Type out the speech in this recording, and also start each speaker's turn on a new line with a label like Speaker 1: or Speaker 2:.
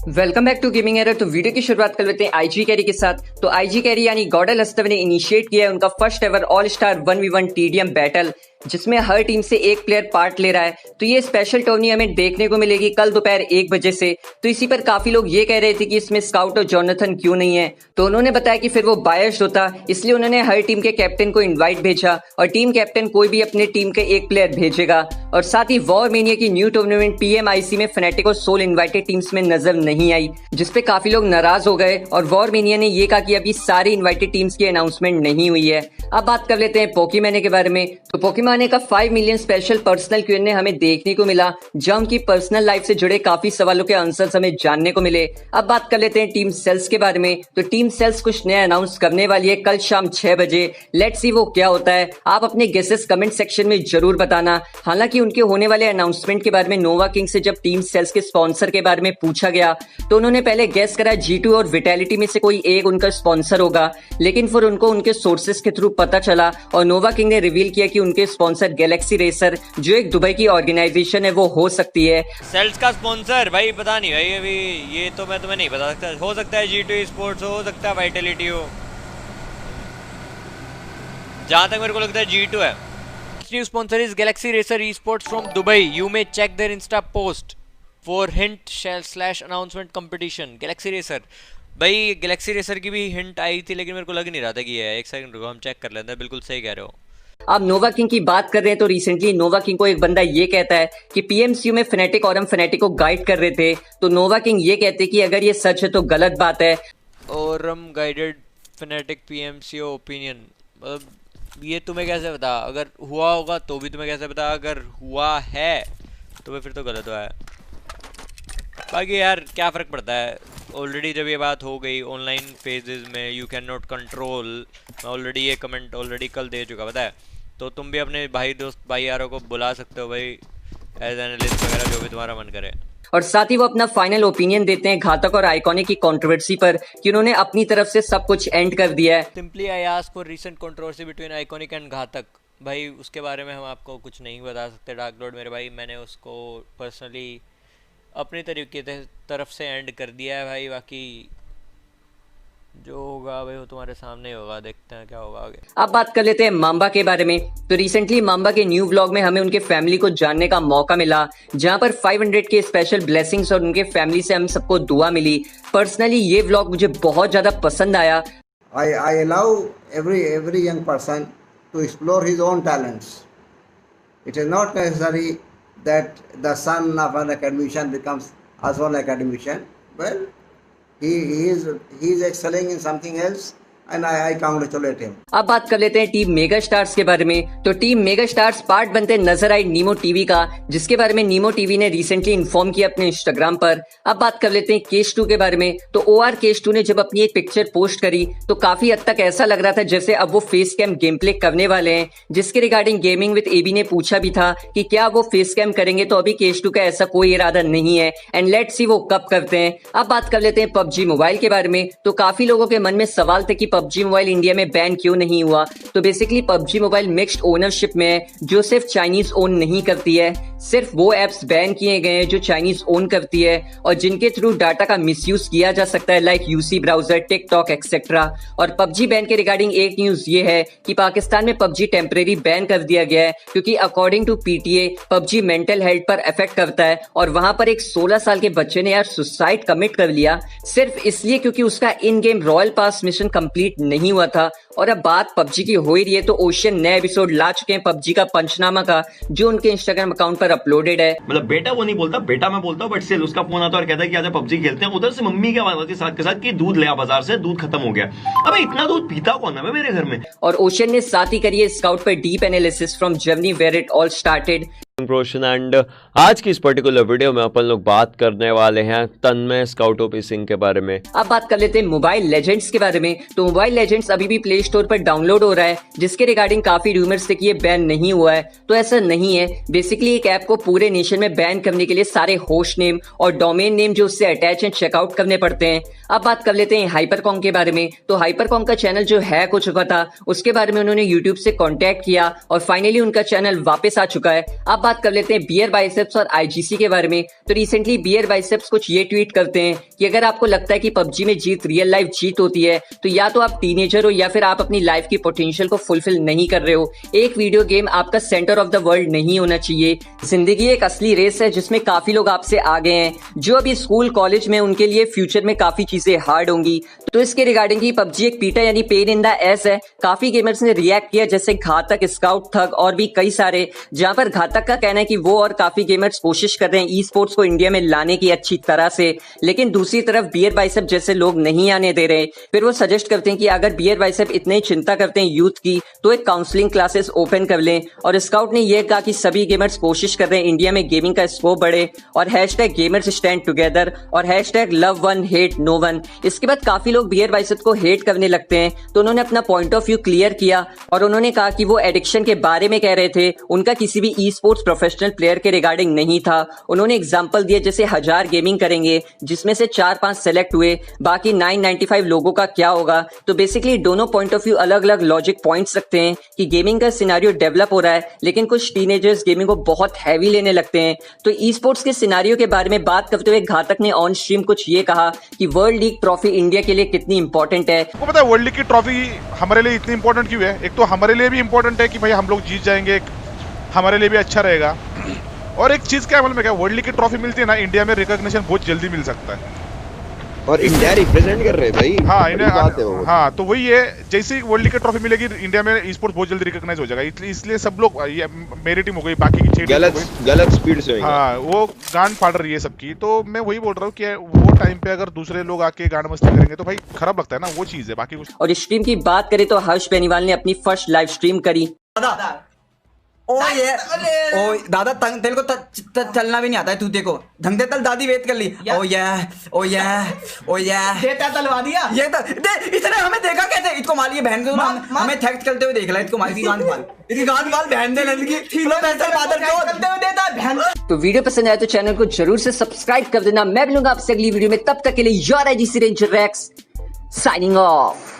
Speaker 1: Welcome back to gaming error. तो video की शुरुआत कर लेते हैं आईजी कैरी के साथ। तो आईजी कैरी यानी गॉडल हस्तव ने इनिशिएट किया है उनका first ever all star 1v1 TDM battle, जिसमें हर टीम से एक प्लेयर पार्ट ले रहा है। तो ये स्पेशल टूर्नी हमें देखने को मिलेगी कल दोपहर 1 बजे से। तो इसी पर काफी लोग ये कह रहे थे कि इसमें स्काउट और जोनाथन क्यों नहीं है। तो उन्होंने बताया कि फिर वो बायस्ड होता, इसलिए उन्होंने हर टीम के कैप्टन को इन्वाइट भेजा और टीम कैप्टन कोई भी अपने टीम के एक प्लेयर भेजेगा। और साथ ही वॉर मेनिया की न्यू टूर्नामेंट पीएमआईसी में फनेटिक और सोल इन्वाइटेड टीम्स में नजर नहीं आई, जिसपे काफी लोग नाराज हो गए। और वॉर मेनिया ने ये कहा कि अभी सारी इन्वाइटेड टीम्स की अनाउंसमेंट नहीं हुई है। अब बात कर लेते हैं पोकेमॉन के बारे में। तो पोकेमॉन का 5 मिलियन स्पेशल पर्सनल क्यूएनए हमें देखने को मिला, जहां उनकी पर्सनल लाइफ से जुड़े काफी सवालों के आंसर्स हमें जानने को मिले। अब बात कर लेते हैं टीम सेल्स के बारे में। तो टीम सेल्स कुछ नया अनाउंस करने वाली है कल शाम 6 बजे। लेट्स सी वो क्या होता है। आप अपने गेसेस कमेंट सेक्शन में जरूर बताना। हालांकि उनके होने वाले अनाउंसमेंट के बारे में नोवा किंग से जब टीम सेल्स के स्पॉन्सर के बारे में पूछा गया तो उन्होंने पहले गेस करा G2 और विटैलिटी में से कोई एक उनका स्पॉन्सर होगा, लेकिन फिर उनको उनके सोर्सेस के थ्रू पता चला और नोवा किंग ने रिवील किया कि उनके स्पॉन्सर गैलेक्सी रेसर, जो एक दुबई की ऑर्गेनाइजेशन है, वो हो सकती है।
Speaker 2: सेल्स का स्पॉन्सर भाई पता नहीं भाई, अभी ये तो मैं तुम्हें नहीं बता सकता। हो सकता है G2 स्पोर्ट्स हो सकता है वाइटलिटी हो, जहां तक मेरे को लगता है G2 है। New sponsor is Galaxy Racer esports from Dubai. You may check their insta post for hint / announcement competition. Galaxy Racer भाई, गैलेक्सी रेसर की भी हिंट आई थी, लेकिन मेरे को लग नहीं रहा था कि ये है। एक सेकंड रुको, हम चेक कर लेते हैं। बिल्कुल सही कह रहे हो।
Speaker 1: अब नोवा किंग की बात कर रहे हैं तो रिसेंटली नोवा किंग को एक बंदा ये कहता है कि पीएमसीयू में फनेटिक और हम फनेटिक को गाइड कर रहे थे। तो नोवा किंग ये कहते हैं कि अगर ये सच है तो गलत बात है।
Speaker 2: और हम गाइडेड फनेटिक पीएमसीयू ओपिनियन, मतलब ये तुम्हें कैसे पता? अगर हुआ होगा तो भी तुम्हें कैसे पता? अगर हुआ है तो फिर तो गलत हुआ है। बाकी यार क्या फ़र्क पड़ता है, ऑलरेडी जब ये बात हो गई ऑनलाइन फेजेस में, यू कैन नॉट कंट्रोल। मैं ऑलरेडी ये कमेंट ऑलरेडी कल दे चुका, पता है। तो तुम भी अपने भाई दोस्त भाई यारों को बुला सकते हो भाई, एज एनालिस्ट वगैरह, जो भी तुम्हारा मन करे।
Speaker 1: और साथ ही वो अपना फाइनल ओपिनियन देते हैं घातक और आइकॉनिक की कंट्रोवर्सी पर कि उन्होंने अपनी तरफ से सब कुछ एंड कर दिया है।
Speaker 2: Simply I ask for recent controversy between iconic and घातक। भाई उसके बारे में हम आपको कुछ नहीं बता सकते डार्क लॉर्ड मेरे भाई। मैंने उसको पर्सनली अपनी तरीके तरफ से एंड कर दिया है भाई। बाकी जो होगा भाई वो तुम्हारे सामने होगा, देखते हैं क्या होगा आगे।
Speaker 1: अब बात कर लेते हैं मांबा के बारे में। तो रिसेंटली मांबा के न्यू व्लॉग में हमें उनके फैमिली को जानने का मौका मिला, जहां पर 500 के स्पेशल ब्लेसिंग्स और उनके फैमिली से हम सबको दुआ मिली। पर्सनली ये व्लॉग मुझे बहुत ज्यादा पसंद आया।
Speaker 3: I allow every young person to explore his own talents. It is not necessary that the son of an academician becomes also an academician. Well, he is excelling in something else and I congratulate him.
Speaker 1: अब बात कर लेते हैं team mega stars के बारे में। तो team mega stars part बनते नजर आई नीमो टीवी का, जिसके बारे में नीमो टीवी ने रिसेंटली इन्फॉर्म किया अपने इंस्टाग्राम पर। अब बात कर लेते हैं केस 2 के बारे में। तो OR केस 2 ने जब अपनी एक पिक्चर पोस्ट करी तो काफी हद तक ऐसा लग रहा था जैसे अब वो फेस कैम गेम प्ले करने वाले हैं, जिसके रिगार्डिंग गेमिंग विद एबी ने पूछा भी था कि क्या वो फेस कैम करेंगे। तो अभी केस 2 का ऐसा कोई इरादा नहीं है एंड लेट्स सी वो कब करते हैं। अब बात कर लेते हैं पबजी मोबाइल के बारे में। तो काफी लोगों के मन में सवाल थे कि पबजी मोबाइल इंडिया में बैन क्यों नहीं हुआ। तो basically PUBG mobile mixed ownership में है, जो सिर्फ चाइनीज ओन नहीं करती है। सिर्फ वो एप्स बैन किए गए हैं जो चाइनीज ओन करती है और जिनके थ्रू डाटा का मिसयूज किया जा सकता है, like UC browser, TikTok etcetera. और पबजी बैन के रिगार्डिंग एक न्यूज ये है कि पाकिस्तान में पबजी टेम्परेरी बैन कर दिया गया है, क्योंकि according to PTA PUBG mental health पर इफेक्ट करता है। और वहां पर एक 16 साल के बच्चे ने यार सुसाइड कमिट कर लिया सिर्फ इसलिए क्योंकि उसका इन game royal pass mission complete नहीं हुआ था। और अब बात पबजी की हो ही रही है तो ओशियन नए एपिसोड ला चुके हैं पबजी का पंचनामा का, जो उनके इंस्टाग्राम अकाउंट पर अपलोडेड है।
Speaker 4: मतलब बेटा वो नहीं बोलता, बेटा मैं बोलता हूँ, बट स्टिल उसका फोन आता है और कहता है कि आज पबजी खेलते हैं। उधर से मम्मी क्या बात होती है साथ के साथ कि दूध ले आ बाजार से, दूध खत्म हो गया। अबे इतना दूध पीता कौन है मेरे घर में।
Speaker 1: और ओशियन ने साथ ही करी है स्काउट पर deep analysis from journey where it all started.
Speaker 5: Roshan and आज की इस पर्टिकुलर वीडियो में अपन लोग बात करने वाले हैं तन्मय स्काउट ओपी सिंह के बारे में।
Speaker 1: अब बात कर लेते हैं मोबाइल लेजेंड्स के बारे में। तो मोबाइल लेजेंड्स अभी भी प्ले स्टोर पर डाउनलोड हो रहा है, जिसके रिगार्डिंग काफी रूमर्स थे कि ये बैन नहीं हुआ है। तो ऐसा नहीं है। बेसिकली एक ऐप को पूरे नेशन में बैन करने के लिए सारे होस्ट नेम और डोमेन नेम जो उससे अटैच एंड चेकआउट करने पड़ते हैं। अब बात कर लेते हैं हाइपरकॉन्ग के बारे में। तो हाइपरकॉन्ग का चैनल जो हैक हो चुका था उसके बारे में उन्होंने यूट्यूब से कॉन्टेक्ट किया और फाइनली उनका चैनल वापस आ चुका है। अब बात कर लेते हैं बियर बाइसेप्स और आईजीसी के बारे में। तो रिसेंटली बियर बाइसेप्स कुछ ये ट्वीट करते हैं कि अगर आपको लगता है कि पबजी में जीत रियल लाइफ जीत होती है तो या तो आप टीनेजर हो या फिर आप अपनी लाइफ की पोटेंशियल को फुलफिल नहीं कर रहे हो। एक वीडियो गेम आपका सेंटर ऑफ द वर्ल्ड नहीं होना चाहिए। जिंदगी एक असली रेस है जिसमें काफी लोग आपसे आगे हैं, जो अभी स्कूल कॉलेज में उनके लिए फ्यूचर में काफी चीजें हार्ड होंगी। तो इसके रिगार्डिंग ही पबजी एक पीटा यानी पेन इन द एस है। काफी गेमर्स ने रिएक्ट किया जैसे घातक, स्काउट, थग और भी कई सारे, जहां पर घातक का कहना है कि वो और काफी गेमर्स कोशिश कर रहे हैं ई स्पोर्ट्स को इंडिया में लाने की अच्छी तरह से, लेकिन दूसरी तरफ बियर बाइसेप जैसे लोग नहीं आने दे रहे। फिर वो सजेस्ट करते हैं कि अगर बियर बाइसेप इतने ही चिंता करते हैं यूथ की तो एक काउंसलिंग क्लासेस ओपन कर लें। और स्काउट ने यह कहा कि सभी गेमर्स कोशिश कर रहे हैं इंडिया में गेमिंग का स्कोप बढ़े और #गेमर्स स्टैंड टुगेदर और #love one hate no one. इसके बाद काफी लोग बियर बाइसेप को हेट करने लगते हैं, तो उन्होंने अपना पॉइंट ऑफ व्यू क्लियर किया और उन्होंने कहा कि वो एडिक्शन के बारे में कह रहे थे, उनका किसी भी ई स्पोर्ट्स प्रोफेशनल प्लेयर के रिगार्डिंग नहीं था। उन्होंने एग्जांपल दिए जैसे 1000 गेमिंग करेंगे जिसमें से 4-5 सेलेक्ट हुए, बाकी 995 लोगों का क्या होगा। तो बेसिकली दोनों पॉइंट ऑफ व्यू अलग अलग लॉजिक पॉइंट्स रखते हैं कि गेमिंग का सिनेरियो डेवलप हो रहा है, लेकिन कुछ टीनेजर्स गेमिंग को बहुत हैवी लेने लगते हैं। तो ई स्पोर्ट्स के सिनेरियो के बारे में बात करते हुए घातक ने ऑन स्ट्रीम कुछ ये कहा कि वर्ल्ड लीग ट्रॉफी इंडिया के लिए कितनी इंपॉर्टेंट है।
Speaker 6: आपको पता है वर्ल्ड लीग की ट्रॉफी हमारे लिए इतनी इंपॉर्टेंट क्यों है? एक तो हमारे लिए भी इंपॉर्टेंट है कि भाई हम लोग जीत जाएंगे, हमारे लिए भी अच्छा रहेगा। और एक चीज क्या मालूम है क्या, वर्ल्ड लीग की ट्रॉफी मिलती है ना, इंडिया में रिकॉग्निशन बहुत जल्दी मिल सकता है।
Speaker 7: और इंडिया रिप्रेजेंट कर रहे हैं भाई।
Speaker 6: हाँ इंडिया, हाँ तो वही है, जैसे ही वर्ल्ड लीग की ट्रॉफी मिलेगी इंडिया में ई स्पोर्ट्स बहुत जल्दी रिकॉग्नाइज हो जाएगा। इसलिए सब लोग, ये मेरी टीम हो गई, बाकी की 6
Speaker 7: गलत स्पीड से होगा।
Speaker 6: हाँ वो गांड फाड़ रही है सबकी। तो मैं वही बोल रहा हूँ कि वो टाइम पे अगर दूसरे लोग आके गांड मस्ती करेंगे तो भाई खराब लगता है ना, वो चीज है, बाकी कुछ।
Speaker 1: और स्ट्रीम की बात करें तो हर्ष बेनीवाल ने अपनी फर्स्ट लाइव स्ट्रीम करी।
Speaker 8: ओ दादा तेरे को चलना भी नहीं आता है, तू देखो ढंग से तल दादी वेट कर ली। ओ ये तलवा दिया ये तो दे, इसने हमें देखा कैसे, इसको मार लिए बहन को, हमें थैक्स करते हुए देख ला, इसको मार दी गांड मार, इसकी गांड मार बहन दे लड़की ठीक है फादर को करते हुए देता है बहन।
Speaker 1: तो वीडियो पसंद आया तो चैनल को जरूर से सब्सक्राइब कर देना। मैं मिलूंगा आपसे अगली वीडियो में, तब तक के लिए your IGC Ranger Rex signing of.